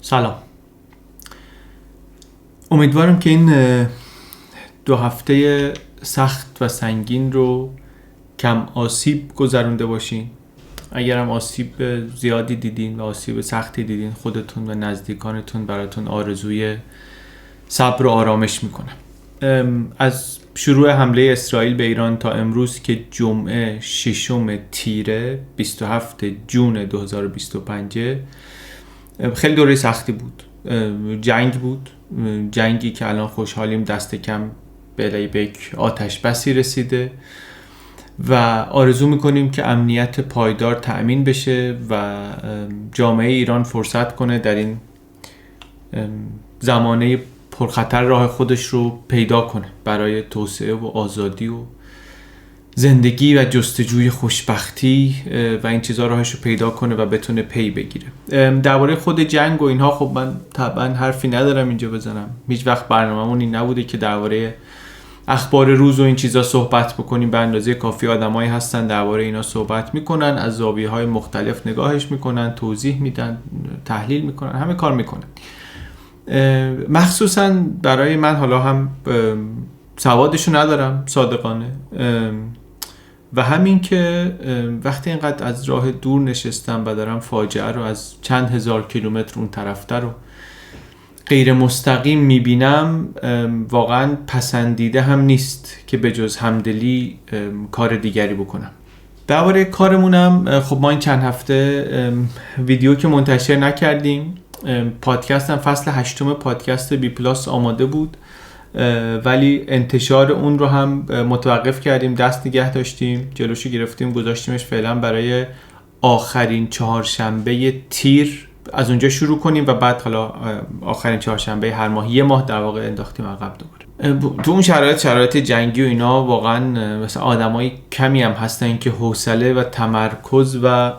سلام. امیدوارم که این 2 هفته سخت و سنگین رو کم آسیب گذرونده باشین. اگرم آسیب زیادی دیدین و آسیب سختی دیدین، خودتون و نزدیکانتون براتون آرزوی صبر و آرامش میکنم. از شروع حمله اسرائیل به ایران تا امروز که جمعه 6 تیر 27 جون 2025 خیلی دوره سختی بود. جنگ بود، جنگی که الان خوشحالیم دست کم به یک آتش بسی رسیده و آرزو میکنیم که امنیت پایدار تأمین بشه و جامعه ایران فرصت کنه در این زمانه پرخطر راه خودش رو پیدا کنه برای توسعه و آزادی و زندگی و جستجوی خوشبختی و این چیزا راهش رو پیدا کنه و بتونه پی بگیره. درباره خود جنگ و اینها خب من طبعا حرفی ندارم اینجا بزنم. هیچ وقت برنامه‌مون این نبوده که درباره اخبار روز و این چیزا صحبت بکنیم. به اندازه کافی آدمایی هستن درباره اینا صحبت میکنن، از زاویه‌های مختلف نگاهش میکنن، توضیح میدن، تحلیل میکنن، همه کار میکنن. مخصوصا برای من حالا هم سوادشو ندارم صادقانه و همین که وقتی اینقدر از راه دور نشستم و دارم فاجعه رو از چند هزار کیلومتر اون طرف‌تر رو غیر مستقیم میبینم، واقعا پسندیده هم نیست که به جز همدلی کار دیگری بکنم. درباره کارمونم خب ما این چند هفته ویدیو که منتشر نکردیم. پادکستم فصل 8 پادکست بی پلاس آماده بود ولی انتشار اون رو هم متوقف کردیم، دست نگه داشتیم، جلوشو گرفتیم، گذاشتیمش فعلا برای آخرین چهارشنبه تیر از اونجا شروع کنیم و بعد حالا آخرین چهارشنبه هر ماه یه ماه در واقع انداختیم عقب دوباره. تو اون شرایط جنگی و اینا واقعا مثلا آدمای کمی هم هستن که حوصله و تمرکز و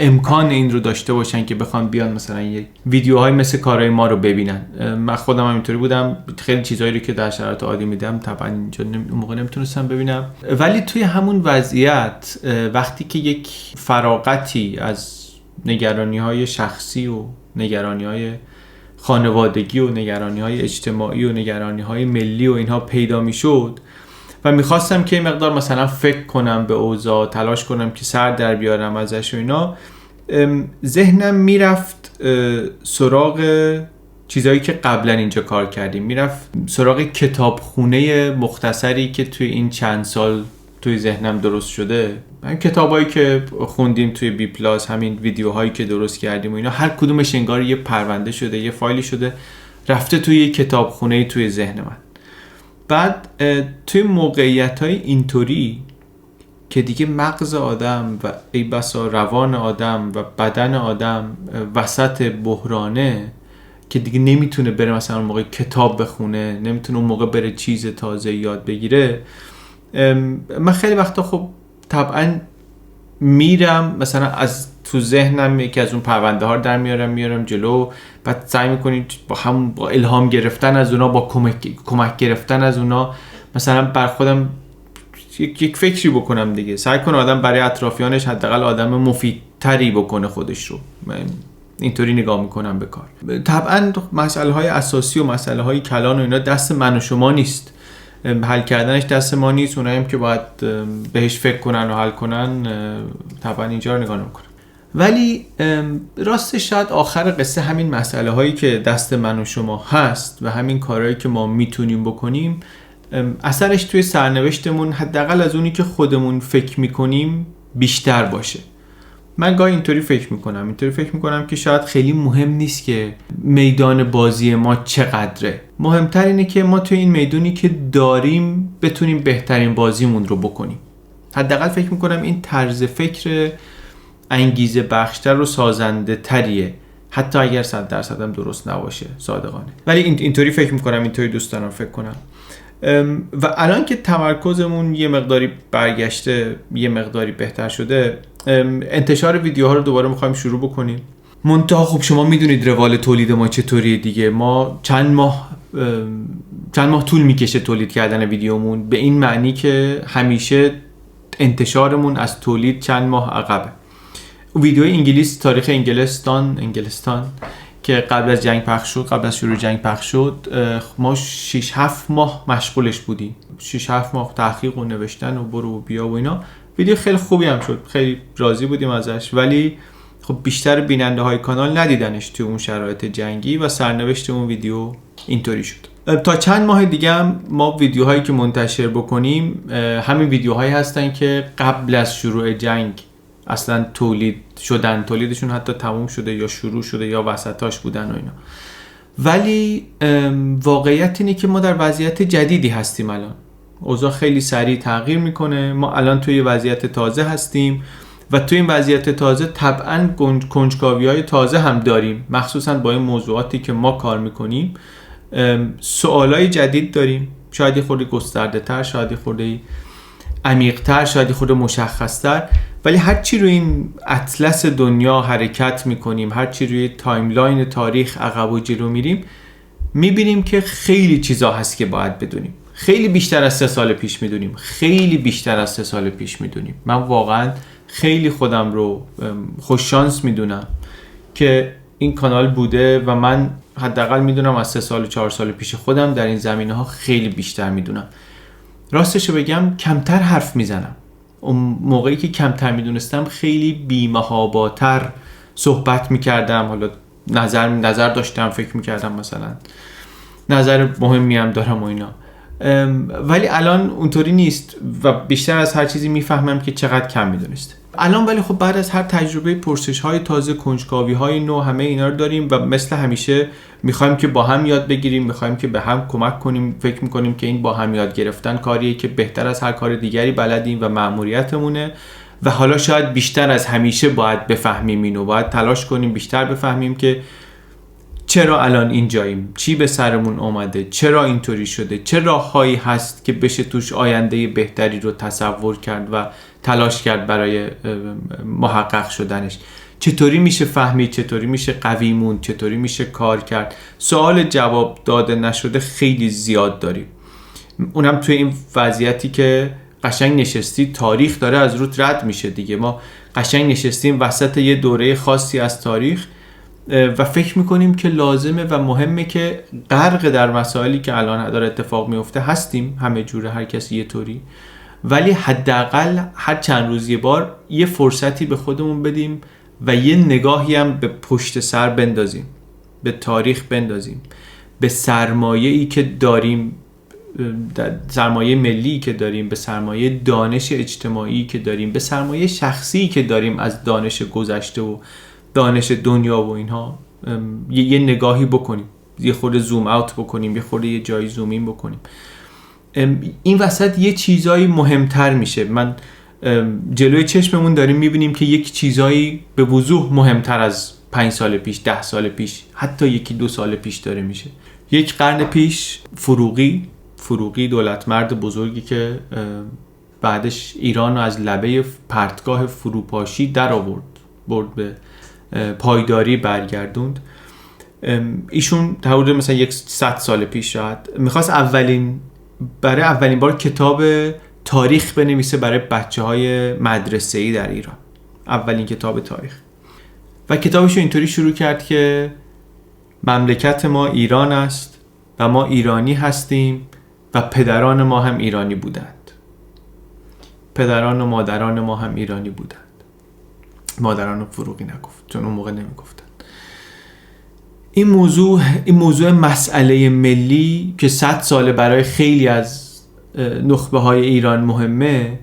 امکان این رو داشته باشن که بخوان بیان مثلا یک ویدیوهای مثل کارهای ما رو ببینن. من خودم هم اینطوری بودم، خیلی چیزایی رو که در شرایط عادی میدم طبعا اینجا اون موقع نمیتونستم ببینم، ولی توی همون وضعیت وقتی که یک فراغتی از نگرانی‌های شخصی و نگرانی‌های خانوادگی و نگرانی‌های اجتماعی و نگرانی‌های ملی و اینها پیدا میشد و میخواستم که مقدار مثلا فکر کنم به اوضاع، تلاش کنم که سر در بیارم ازش و اینا، ذهنم میرفت سراغ چیزایی که قبلا اینجا کار کردیم، میرفت سراغ کتابخونه مختصری که توی این چند سال توی ذهنم درست شده. همین کتابایی که خوندیم توی بی پلاس، همین ویدیوهایی که درست کردیم و اینا، هر کدومش انگار یه پرونده شده، یه فایلی شده، رفته توی یه کتابخونه توی ذهن من. بعد توی موقعیت‌های اینطوری که دیگه مغز آدم و ای بسا روان آدم و بدن آدم وسط بحرانه که دیگه نمیتونه بره مثلا اون موقع کتاب بخونه، نمیتونه اون موقع بره چیز تازه یاد بگیره، من خیلی وقتا خب طبعا میرم مثلا از تو ذهنم یکی از اون پرونده ها رو در میارم جلو، بعد سعی میکنیم با الهام گرفتن از اونا، با کمک گرفتن از اونا مثلا بر خودم یک فکری بکنم دیگه. سعی کنه آدم برای اطرافیانش حداقل آدم مفیدتری بکنه خودش رو. من اینطوری نگاه میکنم به کار. طبعا مسئله های اساسی و مسئله های کلان و اینا دست من و شما نیست، حل کردنش دست ما نیست. اوناییم که باید بهش فکر کنن و حل کنن طبعا اینجا رو نگاه نمیکنن. ولی راستش شاید آخر قصه همین مسئله هایی که دست من و شما هست و همین کارهایی که ما میتونیم بکنیم، اثرش توی سرنوشتمون حداقل از اونی که خودمون فکر میکنیم بیشتر باشه. من گاهی اینطوری فکر میکنم که شاید خیلی مهم نیست که میدان بازی ما چقدره، مهمتر اینه که ما توی این میدونی که داریم بتونیم بهترین بازیمون رو بکنیم. حداقل فکر میکنم این طرز فکر انگیزه بخشتر و سازنده تریه، حتی اگر 100% هم درست نباشه صادقانه، ولی اینطوری فکر میکنم، اینطوری دوست دارم فکر کنم. و الان که تمرکزمون یه مقداری برگشته، یه مقداری بهتر شده، انتشار ویدیوها رو دوباره میخوایم شروع بکنیم. منتها خب شما میدونید روال تولید ما چطوریه دیگه. ما چند ماه طول میکشه تولید کردن ویدیومون، به این معنی که همیشه انتشارمون از تولید چند ماه عقبه. ویدیو انگلیس، تاریخ انگلستان که قبل از جنگ پخش شد، قبل از شروع جنگ پخش شد، ما 6-7 ماه مشغولش بودیم. 6-7 ماه تحقیق و نوشتن و برو و بیا و اینا. ویدیو خیلی خوبی هم شد، خیلی راضی بودیم ازش، ولی خب بیشتر بیننده های کانال ندیدنش توی اون شرایط جنگی و سرنوشت اون ویدیو اینطوری شد. تا چند ماه دیگه هم ما ویدیوهایی که منتشر بکنیم همین ویدیوهایی هستن که قبل از شروع جنگ اصلا تولید شدن، تولیدشون حتی تموم شده یا شروع شده یا وسطاش بودن و اینا. ولی واقعیت اینه که ما در وضعیت جدیدی هستیم. الان اوضاع خیلی سریع تغییر میکنه. ما الان توی وضعیت تازه هستیم و توی این وضعیت تازه طبعاً کنجکاوی‌های تازه هم داریم، مخصوصاً با این موضوعاتی که ما کار میکنیم. سوالای جدید داریم، شاید یه خورده گسترده‌تر، شاید یه خورده عمیق‌تر، شاید یه خورده مشخص‌تر، ولی هرچی روی این اطلس دنیا حرکت میکنیم، هرچی روی تایملاین تاریخ عقب و جلو میریم، میبینیم که خیلی چیزا هست که باید بدونیم. خیلی بیشتر از 3 سال پیش میدونیم، خیلی بیشتر از 3 سال پیش میدونیم. من واقعاً خیلی خودم رو خوش شانس میدونم که این کانال بوده و من حداقل میدونم از 3 سال 4 سال پیش خودم در این زمینه‌ها خیلی بیشتر میدونم. راستش رو بگم کمتر حرف میزنم. اون موقعی که کمتر میدونستم خیلی بی‌محاباتر صحبت میکردم. حالا نظر داشتم، فکر میکردم مثلا نظر مهمی هم دارم و اینا، ولی الان اونطوری نیست و بیشتر از هر چیزی میفهمم که چقدر کم میدونست الان. ولی خب بعد از هر تجربه، پرسش های تازه، کنجکاوی های نو، همه اینا رو داریم و مثل همیشه میخوایم که با هم یاد بگیریم، میخوایم که به هم کمک کنیم. فکر میکنیم که این با هم یاد گرفتن کاریه که بهتر از هر کار دیگری بلدیم و مأموریتمونه و حالا شاید بیشتر از همیشه باید بفهمیم اینو، باید تلاش کنیم بیشتر بفهمیم که چرا الان اینجاییم، چی به سرمون اومده، چرا اینطوری شده، چه راههایی هست که بشه توش آینده بهتری رو تصور کرد و تلاش کرد برای محقق شدنش. چطوری میشه فهمید، چطوری میشه قوی موند، چطوری میشه کار کرد. سوال جواب داده نشده خیلی زیاد داریم، اونم توی این وضعیتی که قشنگ نشستی تاریخ داره از روت رد میشه دیگه. ما قشنگ نشستیم وسط یه دوره خاصی از تاریخ و فکر میکنیم که لازمه و مهمه که غرق در مسائلی که الان داره اتفاق میفته هستیم، همه جوره، هر کسی یه طوری، ولی حداقل هر چند روز یه بار یه فرصتی به خودمون بدیم و یه نگاهی هم به پشت سر بندازیم، به تاریخ بندازیم، به سرمایه‌ای که داریم، سرمایه ملی که داریم، به سرمایه دانش اجتماعی که داریم، به سرمایه شخصی که داریم از دانش گذشته و دانش دنیا و اینها، یه نگاهی بکنیم، یه خورده زوم اوت بکنیم، یه خورده یه جایی زوم این بکنیم. این وسط یه چیزایی مهمتر میشه. من جلوی چشممون داریم میبینیم که یک چیزایی به وضوح مهمتر از 5 سال پیش، 10 سال پیش، حتی 1-2 سال پیش داره میشه. 1 قرن پیش فروغی دولتمرد بزرگی که بعدش ایران رو از لبه پرتگاه فروپاشی در آورد، برد به پایداری برگردوند. ایشون حدود مثلا 100 سال پیش شاید میخواست برای اولین بار کتاب تاریخ بنویسه برای بچه‌های مدرسه‌ای در ایران، اولین کتاب تاریخ. و کتابش رو اینطوری شروع کرد که مملکت ما ایران است و ما ایرانی هستیم و پدران ما هم ایرانی بودند. پدران و مادران ما هم ایرانی بودند. مادران فروغی نگفت چون اون موقع نمیگفتن. این موضوع مسئله ملی که 100 ساله برای خیلی از نخبه های ایران مهمه،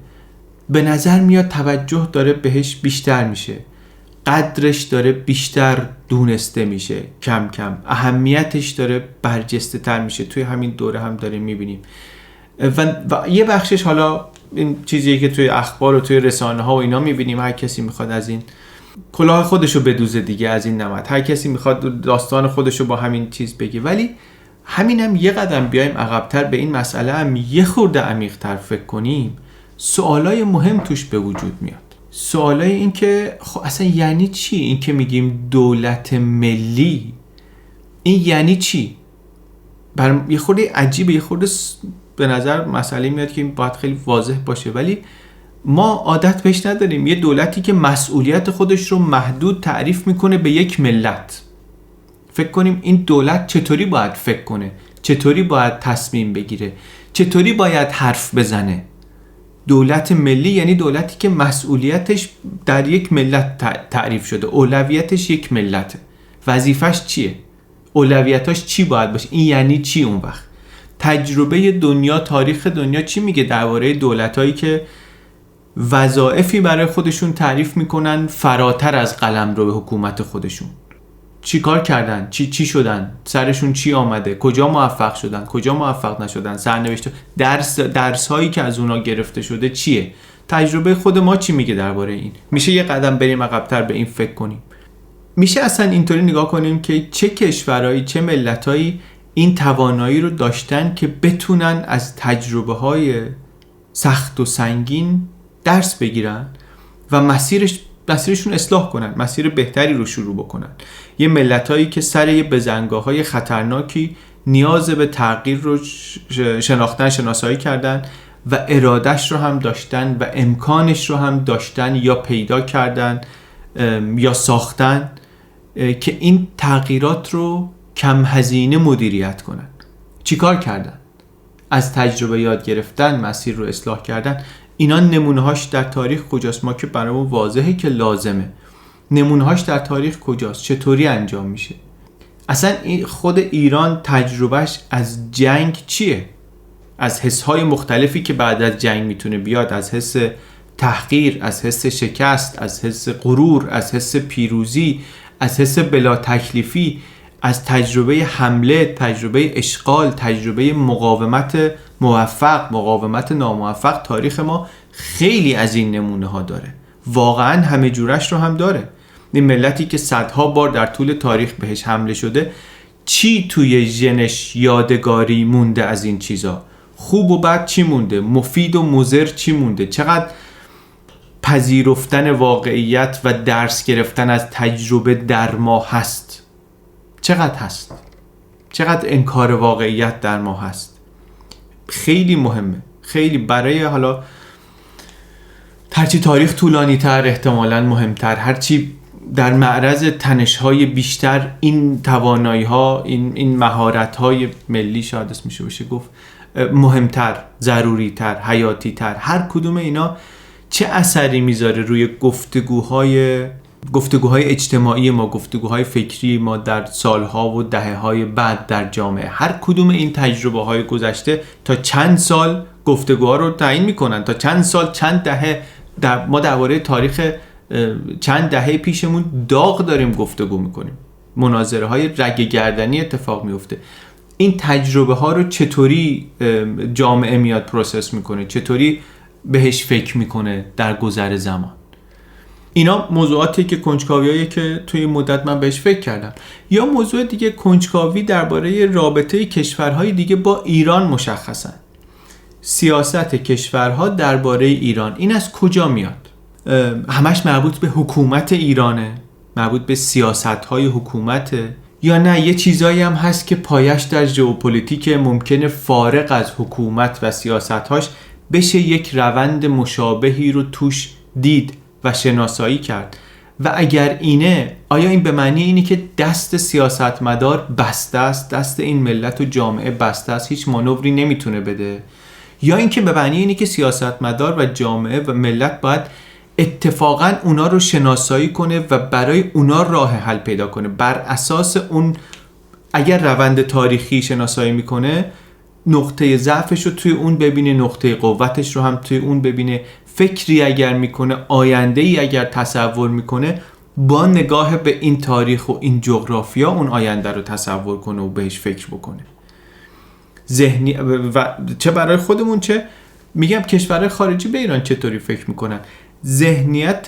به نظر میاد توجه داره بهش بیشتر میشه، قدرش داره بیشتر دونسته میشه، کم کم اهمیتش داره برجسته تر میشه. توی همین دوره هم داریم میبینیم و یه بخشش حالا این چیزیه که توی اخبار و توی رسانه ها و اینا میبینیم. هر کسی میخواد از این کلاه خودشو بدوزه دیگه، از این نمد، هر کسی میخواد داستان خودشو با همین چیز بگه. ولی همینم یه قدم بیایم عقب‌تر، به این مسئله هم یه خورده عمیق‌تر فکر کنیم، سوالای مهم توش به وجود میاد. سوالای این که خب اصلا یعنی چی این که میگیم دولت ملی؟ این یعنی چی؟ یه خورده عجیبه، یه خورده به نظر مسئله میاد که این باید خیلی واضح باشه، ولی ما عادت بهش نداریم. یه دولتی که مسئولیت خودش رو محدود تعریف میکنه به یک ملت، فکر کنیم این دولت چطوری باید فکر کنه، چطوری باید تصمیم بگیره، چطوری باید حرف بزنه. دولت ملی یعنی دولتی که مسئولیتش در یک ملت تعریف شده، اولویتش یک ملته، وظیفش چیه، اولویتاش چی باید باشه. این یعنی چی اون وقت؟ تجربه دنیا، تاریخ دنیا چی میگه درباره دولتایی که وظایفی برای خودشون تعریف میکنن فراتر از قلمرو حکومت خودشون؟ چی کار کردن؟ چی شدن؟ سرشون چی آمده؟ کجا موفق شدن؟ کجا موفق نشدن؟ سرنوشت، درس هایی که از اونا گرفته شده چیه؟ تجربه خود ما چی میگه درباره این؟ میشه یه قدم بریم عقب‌تر به این فکر کنیم. میشه اصلا اینطوری نگاه کنیم که چه کشورهایی، چه ملتایی این توانایی رو داشتن که بتونن از تجربه های سخت و سنگین درس بگیرن و مسیرشون اصلاح کنن، مسیر بهتری رو شروع بکنن. یه ملتایی که سر یه بزنگاه‌های خطرناکی نیاز به تغییر رو شناسایی کردن و ارادش رو هم داشتن و امکانش رو هم داشتن یا پیدا کردن یا ساختن که این تغییرات رو کم هزینه مدیریت کنن. چیکار کردن؟ از تجربه یاد گرفتن، مسیر رو اصلاح کردن. اینا نمونه‌هاش در تاریخ کجاست؟ ما که برامون واضحه که لازمه. نمونه‌هاش در تاریخ کجاست؟ چطوری انجام میشه؟ اصلا خود ایران تجربهش از جنگ چیه؟ از حس‌های مختلفی که بعد از جنگ میتونه بیاد، از حس تحقیر، از حس شکست، از حس غرور، از حس پیروزی، از حس بلا تکلیفی، از تجربه حمله، تجربه اشغال، تجربه مقاومت موفق، مقاومت ناموفق. تاریخ ما خیلی از این نمونه ها داره، واقعا همه جورش رو هم داره. این ملتی که صدها بار در طول تاریخ بهش حمله شده، چی توی ژنش یادگاری مونده از این چیزا؟ خوب و بد چی مونده؟ مفید و مضر چی مونده؟ چقدر پذیرفتن واقعیت و درس گرفتن از تجربه در ما هست؟ چقدر هست؟ چقدر انکار واقعیت در ما هست؟ خیلی مهمه، خیلی. برای حالا هرچی تاریخ طولانی تر احتمالاً مهمتر، هرچی در معرض تنش‌های بیشتر این توانایی‌ها، این مهارت‌های ملی شاید اسمش بشه گفت، مهمتر، ضروری‌تر، حیاتی‌تر. هر کدوم اینا چه اثری میذاره روی گفتگوهای اجتماعی ما، گفتگوهای فکری ما در سالها و دهه‌های بعد در جامعه. هر کدوم این تجربه‌های گذشته تا چند سال گفتگوها رو تعیین میکنن، تا چند سال، چند دهه. ما درباره تاریخ چند دهه پیشمون داغ داریم گفتگو میکنیم، مناظره های رگ گردنی اتفاق میفته. این تجربه ها رو چطوری جامعه میاد پروسس میکنه، چطوری بهش فکر میکنه در گذر زمان؟ اینا موضوعاتی که کنجکاویایی که توی مدت من بهش فکر کردم. یا موضوع دیگه، کنجکاوی درباره رابطه کشورهای دیگه با ایران مشخصا. سیاست کشورها درباره ایران، این از کجا میاد؟ همش مربوط به حکومت ایرانه، مربوط به سیاست‌های حکومته، یا نه یه چیزایی هم هست که پایش در ژئوپلیتیک، ممکنه فارغ از حکومت و سیاست‌هاش بشه یک روند مشابهی رو توش دید و شناسایی کرد؟ و اگر اینه، آیا این به معنی اینه که دست سیاستمدار بسته است، دست این ملت و جامعه بسته است، هیچ مانوری نمیتونه بده؟ یا اینکه به معنی اینه که سیاستمدار و جامعه و ملت باید اتفاقاً اونا رو شناسایی کنه و برای اونا راه حل پیدا کنه، بر اساس اون، اگر روند تاریخی شناسایی میکنه، نقطه ضعفش رو توی اون ببینه، نقطه قوتش رو هم توی اون ببینه. فکری اگر میکنه، آینده‌ای اگر تصور میکنه، با نگاه به این تاریخ و این جغرافیا اون آینده رو تصور کنه و بهش فکر بکنه. ذهنی و چه برای خودمون، چه میگم کشورهای خارجی به ایران چطوری فکر میکنن. ذهنیت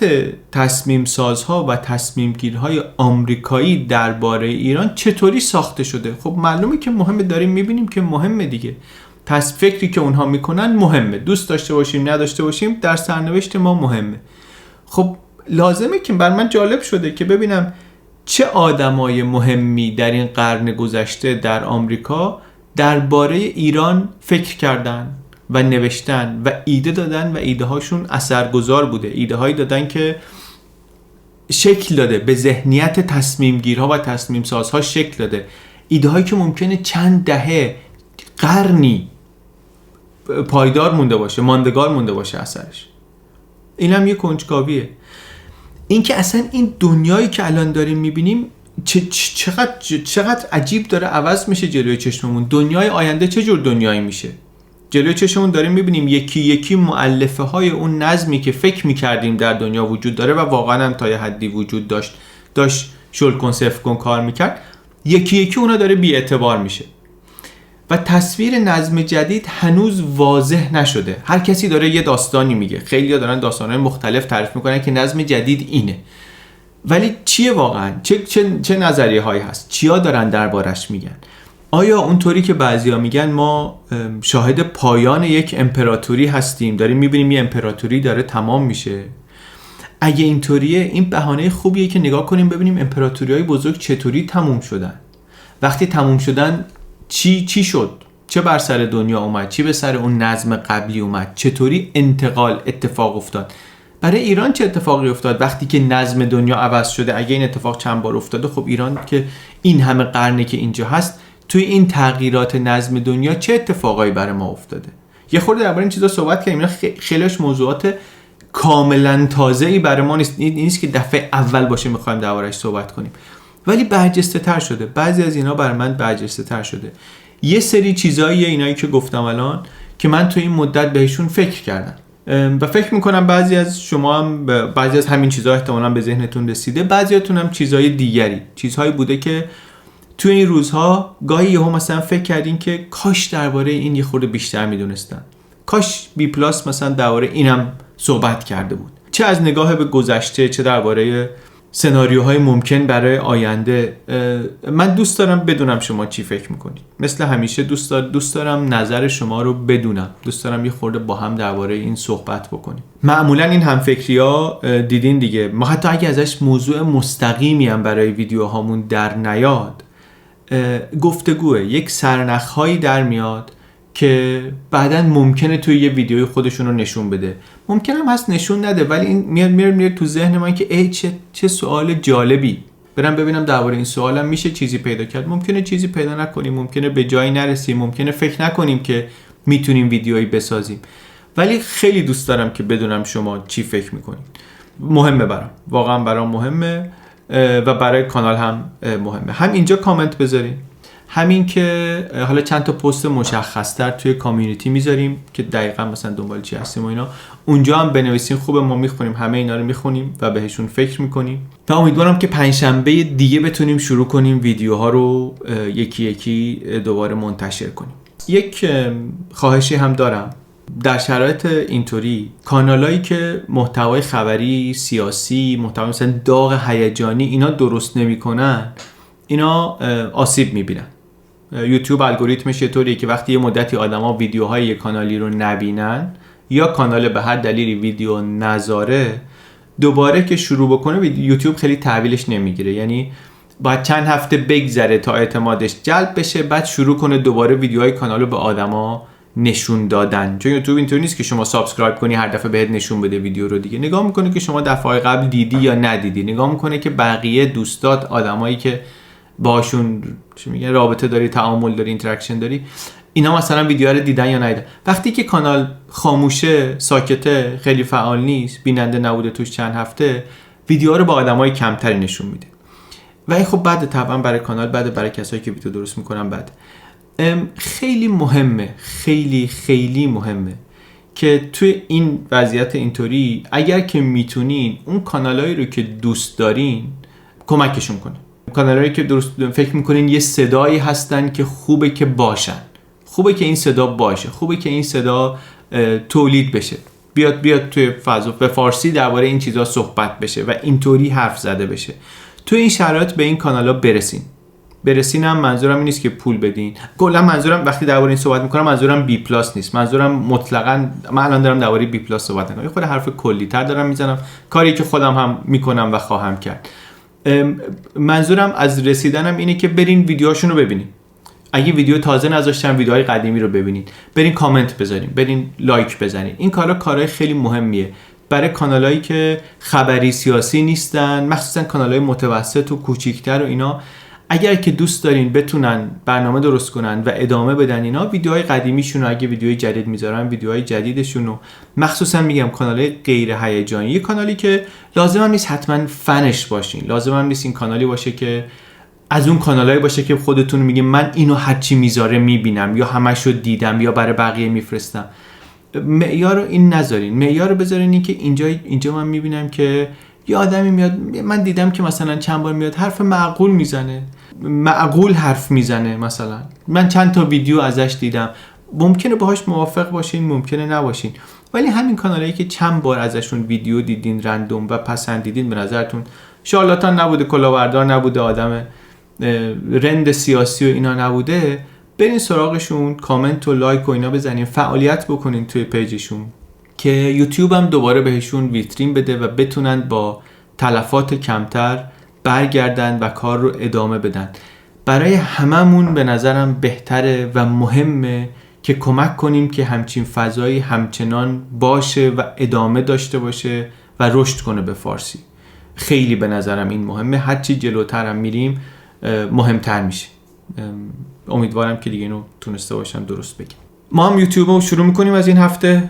تصمیم سازها و تصمیم گیرهای آمریکایی درباره ایران چطوری ساخته شده؟ خب معلومه که مهمه، داریم میبینیم که مهمه دیگه. فکری که اونها میکنن مهمه، دوست داشته باشیم نداشته باشیم در سرنوشت ما مهمه. خب لازمه که بر من جالب شده که ببینم چه آدمای مهمی در این قرن گذشته در آمریکا درباره ایران فکر کردن و نوشتن و ایده دادن و ایده هاشون اثرگذار بوده. ایده هایی دادن که شکل داده، به ذهنیت تصمیم گیرها و تصمیم سازها شکل داده. ایده هایی که ممکنه چند دهه، قرنی پایدار مونده باشه، ماندگار مونده باشه اثرش. اینم یه کنجکاویه. این که اصلا این دنیایی که الان داریم میبینیم چقدر عجیب داره عوض میشه جلوی چشممون. دنیای آینده چه جور دنیایی میشه؟ جلوی چشممون داریم میبینیم یکی یکی مؤلفه های اون نظمی که فکر میکردیم در دنیا وجود داره و واقعا هم تا یه حدی وجود داشت شل کن صفر کن کار میکرد، یکی یکی اونا داره بی اعتبار میشه و تصویر نظم جدید هنوز واضح نشده. هر کسی داره یه داستانی میگه، خیلی‌ها دارن داستان‌های مختلف تعریف میکنن که نظم جدید اینه، ولی چیه واقعا؟ چه نظریه هایی هست؟ چیا دارن دربارش میگن؟ آیا اونطوری که بعضیا میگن ما شاهد پایان یک امپراتوری هستیم، داریم میبینیم یه امپراتوری داره تمام میشه؟ اگه اینطوریه، این بهانه خوبیه که نگاه کنیم ببینیم امپراتوری‌های بزرگ چطوری تموم شدن. وقتی تموم شدن چی شد؟ چه بر سر دنیا اومد؟ چی به سر اون نظم قبلی اومد؟ چطوری انتقال اتفاق افتاد؟ برای ایران چه اتفاقی افتاد وقتی که نظم دنیا عوض شده؟ اگه این اتفاق چند بار افتاده، خب ایران که این همه قرنه که اینجا هست، توی این تغییرات نظم دنیا چه اتفاقایی برای ما افتاده؟ یه خورده درباره این چیزا صحبت کردیم. اینا خیلیش موضوعات کاملا تازه‌ای برای ما نیست که دفعه اول باشه می‌خوایم دربارش صحبت کنیم، ولی برجسته‌تر شده. بعضی از اینا برای من برجسته‌تر شده. یه سری چیزایی اینایی که گفتم الان که من توی این مدت بهشون فکر کردم و فکر میکنم بعضی از شما هم بعضی از همین چیزها احتمالاً به ذهنتون رسیده، بعضیاتون هم چیزهای دیگری، چیزهایی بوده که توی این روزها گاهی یهو مثلا فکر کردین که کاش درباره این یه خورده بیشتر میدونستم، کاش بی پلاس مثلا درباره اینم صحبت کرده بود، چه از نگاه به گذشته چه درباره سناریوهای ممکن برای آینده. من دوست دارم بدونم شما چی فکر میکنید. مثل همیشه دوست دارم نظر شما رو بدونم. دوست دارم یه خورده با هم درباره این صحبت بکنیم. معمولا این همفکری‌ها دیدین دیگه، ما حتی اگه ازش موضوع مستقیمی هم برای ویدیوهامون در نیاد، گفتگوه، یک سرنخ‌هایی در میاد که بعداً ممکنه توی یه ویدیوی خودشون رو نشون بده، ممکنه هم هست نشون نده، ولی این میاد تو ذهن من که ای چه سوال جالبی، برم ببینم درباره این سوالم میشه چیزی پیدا کرد. ممکنه چیزی پیدا نکنیم، ممکنه به جایی نرسیم، ممکنه فکر نکنیم که میتونیم ویدیویی بسازیم، ولی خیلی دوست دارم که بدونم شما چی فکر میکنید. مهمه برام، واقعا برام مهمه و برای کانال هم مهمه. هم اینجا کامنت بذارین، همین که حالا چند تا پست مشخص‌تر توی کامیونیتی میذاریم که دقیقاً مثلا دنبال چی هستیم و اینا، اونجا هم بنویسین، خوبه ما میخونیم، همه اینا رو میخونیم و بهشون فکر میکنیم و امیدوارم که پنجشنبه دیگه بتونیم شروع کنیم ویدیوها رو یکی یکی دوباره منتشر کنیم. یک خواهشی هم دارم، در شرایط اینطوری کانالایی که محتوای خبری، سیاسی، محتوای مثلا داغ هیجانی اینا درست نمیکنن، اینا آسیب میبینن. یوتیوب الگوریتمش یه طوریه که وقتی یه مدتی آدما ویدیوهای یه کانالی رو نبینن یا کانال به هر دلیلی ویدیو نذاره، دوباره که شروع بکنه یوتیوب خیلی تحویلش نمیگیره. یعنی باید چند هفته بگذره تا اعتمادش جلب بشه، بعد شروع کنه دوباره ویدیوهای کانال رو به آدما نشون دادن. چون یوتیوب اینطوری نیست که شما سابسکرایب کنی هر دفعه بهت نشون بده ویدیو رو. دیگه نگاه میکنه که شما دفعه قبل دیدی یا ندیدی، نگاه میکنه که بقیه دوستات، آدمایی که باشون چی میگن رابطه داری، تعامل داری، اینتراکشن داری، اینا مثلا ویدیو رو دیدن یا ندیدن. وقتی که کانال خاموشه، ساکته، خیلی فعال نیست، بیننده نبوده توش چند هفته، ویدیو رو با آدمای کمتری نشون میده و این خب بعد طبعا برای کانال، بعد برای کسایی که ویدیو درست میکنن بعد. خیلی مهمه، خیلی مهمه که توی این وضعیت اینطوری اگر که میتونین اون کانالایی رو که دوست دارین کمکشون کنین. کانالایی که درست فکر میکنین یه صدایی هستن که خوبه که باشن، خوبه که این صدا باشه، خوبه که این صدا تولید بشه، بیاد توی فضا به فارسی درباره این چیزا صحبت بشه و اینطوری حرف زده بشه. توی این شرایط به این کانالا برسین هم منظورم این نیست که پول بدین. کلا منظورم وقتی درباره این صحبت میکنم منظورم بی پلاس نیست. منظورم مطلقاً من الان دارم درباره بی پلاس صحبت میکنم. خود حرف کلی تر دارم میزنم، کاری که خودم هم میکنم و خواهم کرد. منظورم از رسیدنم اینه که برین ویدیوهاشون رو ببینین. اگه ویدیو تازه نذاشتن ویدیوهای قدیمی رو ببینین، برین کامنت بذارین، برین لایک بزنین. این کارهای خیلی مهمیه برای کانالایی که خبری سیاسی نیستن، مخصوصا کانالای متوسط و کوچیکتر و اینا، اگر که دوست دارین بتونن برنامه درست کنن و ادامه بدن اینا، ویدیوهای قدیمیشون رو اگه ویدیوهای جدید میذارن، ویدیوهای جدیدشون رو، مخصوصا میگم کانالای غیر هیجانی، یه کانالی که لازم هم نیست حتما فنش باشین، لازم هم نیست این کانالی باشه که از اون کانالایی باشه که خودتون میگین من اینو هرچی میذاره میبینم یا همشو دیدم یا برای بقیه میفرستم. معیار رو این نذارین، معیار رو بذارین این که اینجا من میبینم که یه آدمی میاد، من دیدم که مثلا چند بار میاد حرف معقول حرف میزنه، مثلا من چند تا ویدیو ازش دیدم، ممکنه باهاش موافق باشین، ممکنه نباشین، ولی همین کانالایی که چند بار ازشون ویدیو دیدین رندوم و پسندیدین، به نظرتون شارلاتان نبوده، کلاهبردار نبوده، آدم رند سیاسی و اینا نبوده، برین سراغشون، کامنت و لایک و اینا بزنین، فعالیت بکنین توی پیجشون که یوتیوب هم دوباره بهشون ویترین بده و بتونن با تلفات کمتر برگردن و کار رو ادامه بدن. برای هممون به نظرم بهتره و مهمه که کمک کنیم که همچین فضایی همچنان باشه و ادامه داشته باشه و رشد کنه به فارسی. خیلی به نظرم این مهمه، هرچی جلوتر هم میریم مهمتر میشه. امیدوارم که دیگه اینو تونسته باشم درست بگم. ما هم یوتیوب رو شروع میکنیم از این هفته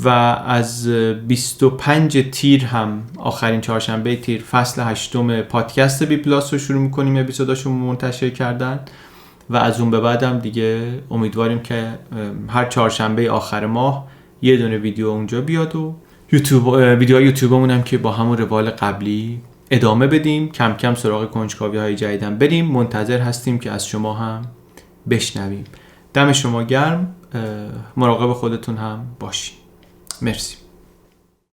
و از 25 تیر هم، آخرین چهارشنبه تیر، فصل 8 پادکست بی پلاس رو شروع میکنیم اپیزوداشو منتشر کردن و از اون به بعدم دیگه امیدواریم که هر چهارشنبه آخر ماه یه دونه ویدیو اونجا بیاد و ویدیو یوتیوبمون هم که با همون روال قبلی ادامه بدیم، کم کم سراغ کنجکاوی‌های جدیدم بریم. منتظر هستیم که از شما هم بشنویم. دم شما گرم، مراقب خودتون هم باشین. مرسی.